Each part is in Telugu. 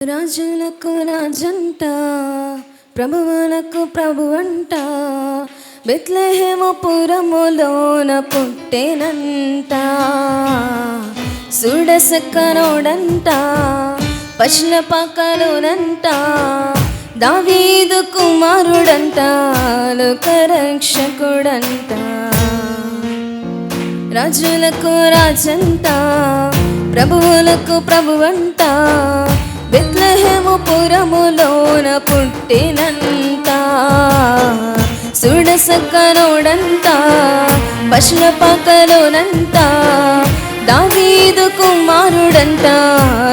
రాజులకు రాజంట, ప్రభువులకు ప్రభువంట, బెత్లెహేము పురములోన పుట్టెనంట. సుడసక్కనోడంట, పశ్లపాకలోనంట, దావీదు కుమారుడంట, లోకరక్షకుడంట. రాజులకు రాజంట, ప్రభువులకు ప్రభువంట, బెత్లెహేము పురములోన పుట్టెనంట. సుడసక్కనోడంట, పశ్లపాకలోనంట, దావీదు కుమారుడంట,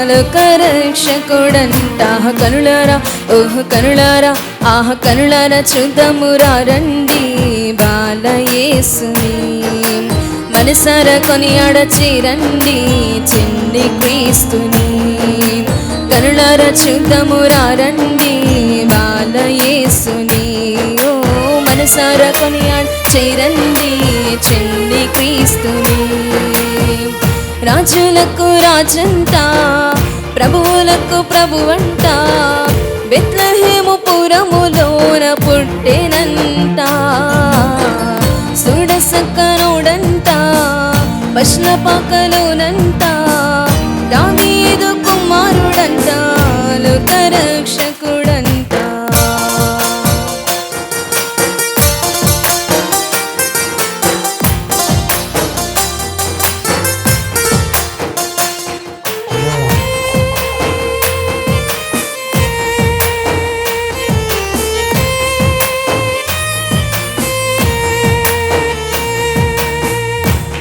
లోకరక్షకుడంట. కనులారా ఓహ్ కనులారా ఆహ కనులారా చూద్దామురా రండి బాలయేసుని, మనసారా కొనియాడచి రండి చిన్ని క్రీస్తుని. కనులారా చూద్దామురా రండి బాలయేసుని, ఓ మనసారా కొనియాడచి రండి చిన్ని క్రీస్తుని. రాజులకు రాజంట, ప్రభువులకు ప్రభువంట, బెత్లెహేము పురములోన పుట్టెనంట. సుడసక్కనోడంట, పశ్లపాకలోనంట, దావీదు కుమారుడంట, లోకరక్షకుడంట.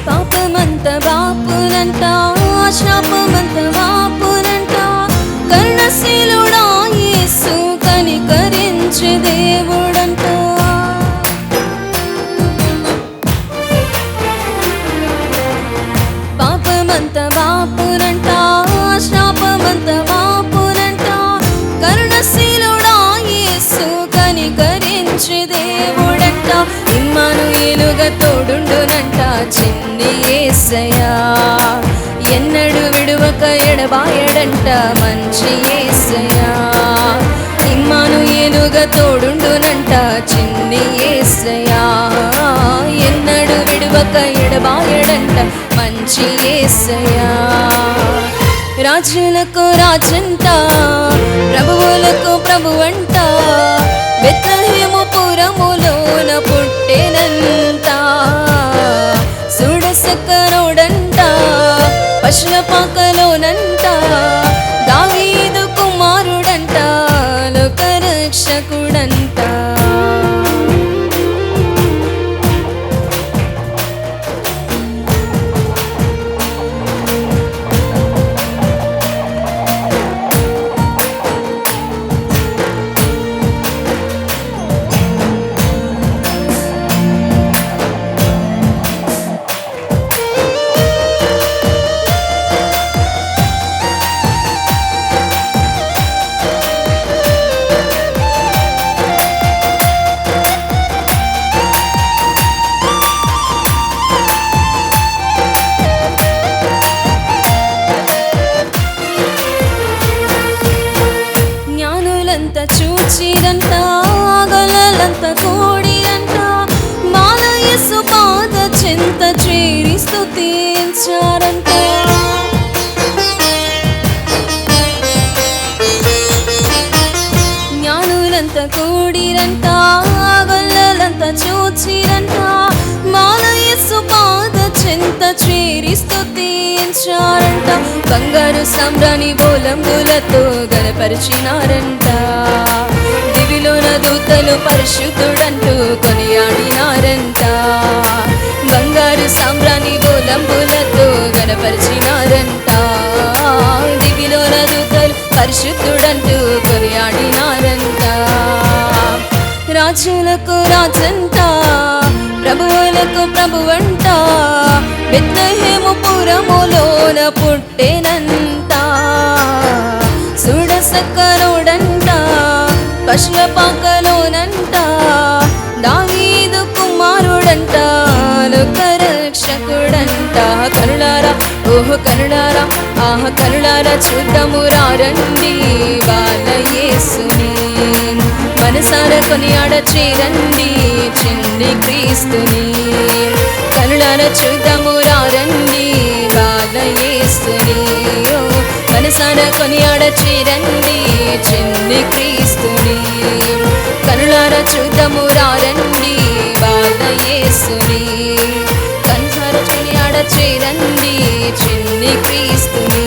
పాపమంత బాపునంట, శాపమంత వాపునంట, కర్ణశీలుడా యేసు కనికరించే దేవుడంట. పాపమంత వాపునంట, శాపమంత వాపునంట, కర్ణశీలుడా యేసు కనికరించే దేవుడంట. ఇమ్మానుయేలుగా తోడుండునంట చిన్ని యేసయ్యా, ఎన్నడు విడువక ఎడబాయడంట మంచి యేసయ్యా. ఇమ్మానుయేలుగా తోడుండునంట చిన్ని యేసయ్యా, ఎన్నడు విడువక ఎడబాయడంట మంచి యేసయ్యా. రాజులకు రాజంట, ప్రభువులకు ప్రభువంట, బెత్లెహేము పురములోన పుట్టెనంట. సుడసక్కనోడంట, పశ్లపాకలోనంట, దావీదు కుమారుడంట, లోకరక్షకుడంట. జ్ఞానులంతా చూచిరంట, గొల్లలంతా కూడిరంట, బాలయేసు పాద చెంత చేరి స్తుతించారంట. జ్ఞానులంతా కూడిరంట, గొల్లలంతా చూచిరంట, బాలయేసు పాద చెంత చేరి స్తుతించారంట. బంగారు సాంబ్రాణి బోలంబులతో గణపరిచినారంట, దివిలోన దూతలు పరిశుద్ధుడంటూ కొనియాడినారంట. బంగారు సాంబ్రాణి బోలంబులతో గణపరిచినారంట, దివిలోన దూతలు పరిశుద్ధుడంటూ కొనియాడినారంట. రాజులకు రాజంట, ప్రభువులకు ప్రభువంట, బెత్లెహేము పురములోన పుట్టెనంట. సుడసక్కనోడంట, పశ్లపాకలోనంట, దావీదు కుమారుడంట, లోకరక్షకుడంట. కనులారా ఓహ కనులారా కనులారా చూద్దాము రండి బాల యేసుని, మనసారా కొనియాడ చేరండి చిన్ని క్రీస్తుని. కనులారా చూద్దాము రండి బాల యేసుని, మనసారా కొనియాడ చేరండి చిన్ని క్రీస్తుని. కనులారా చూద్దాము రండి బాల యేసుని, కనులారా కొనియాడ చేరండి చిన్ని క్రీస్తుని.